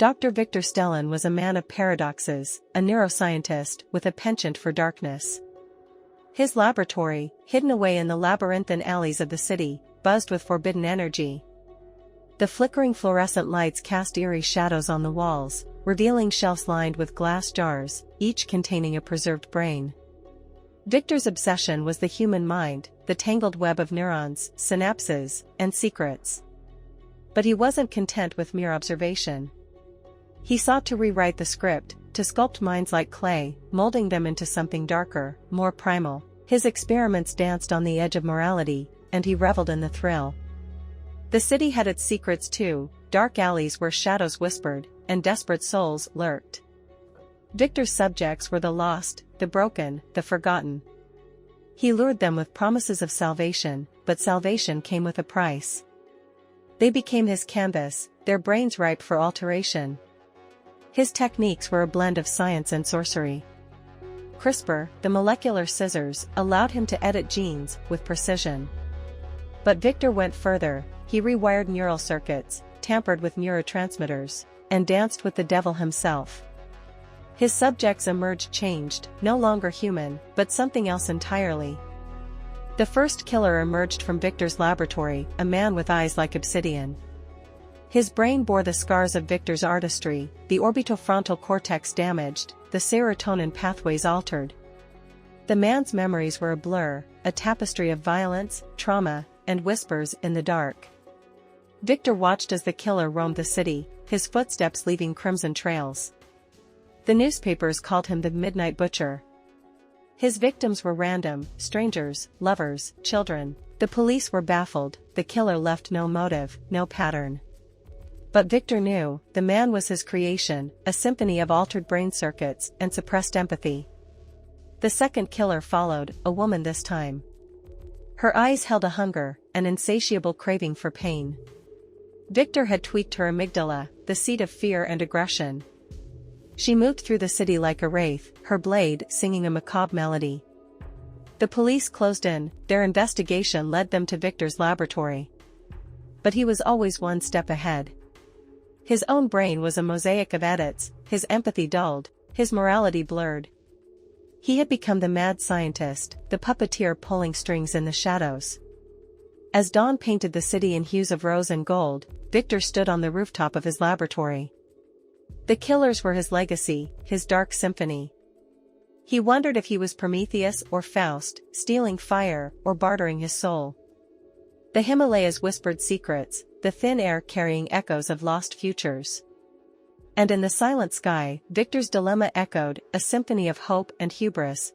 Dr. Victor Stellan was a man of paradoxes, a neuroscientist with a penchant for darkness. His laboratory, hidden away in the labyrinthine alleys of the city, buzzed with forbidden energy. The flickering fluorescent lights cast eerie shadows on the walls, revealing shelves lined with glass jars, each containing a preserved brain. Victor's obsession was the human mind, the tangled web of neurons, synapses, and secrets. But he wasn't content with mere observation. He sought to rewrite the script, to sculpt minds like clay, molding them into something darker, more primal. His experiments danced on the edge of morality, and he reveled in the thrill. The city had its secrets too, dark alleys where shadows whispered, and desperate souls lurked. Victor's subjects were the lost, the broken, the forgotten. He lured them with promises of salvation, but salvation came with a price. They became his canvas, their brains ripe for alteration. His techniques were a blend of science and sorcery. Crispr, the molecular scissors, allowed him to edit genes with precision. But Victor went further. He rewired neural circuits, tampered with neurotransmitters, and danced with the devil himself. His subjects emerged changed, no longer human, but something else entirely. The first killer emerged from Victor's laboratory, a man with eyes like obsidian. His brain bore the scars of Victor's artistry, the orbitofrontal cortex damaged, the serotonin pathways altered. The man's memories were a blur, a tapestry of violence, trauma, and whispers in the dark. Victor watched as the killer roamed the city, his footsteps leaving crimson trails. The newspapers called him the Midnight Butcher. His victims were random, strangers, lovers, children. The police were baffled, the killer left no motive, no pattern. But Victor knew, the man was his creation, a symphony of altered brain circuits and suppressed empathy. The second killer followed, a woman this time. Her eyes held a hunger, an insatiable craving for pain. Victor had tweaked her amygdala, the seat of fear and aggression. She moved through the city like a wraith, her blade singing a macabre melody. The police closed in, their investigation led them to Victor's laboratory. But he was always one step ahead. His own brain was a mosaic of edits, his empathy dulled, his morality blurred. He had become the mad scientist, the puppeteer pulling strings in the shadows. As dawn painted the city in hues of rose and gold, Victor stood on the rooftop of his laboratory. The killers were his legacy, his dark symphony. He wondered if he was Prometheus or Faust, stealing fire or bartering his soul. The Himalayas whispered secrets, the thin air carrying echoes of lost futures. And in the silent sky, Victor's dilemma echoed, a symphony of hope and hubris,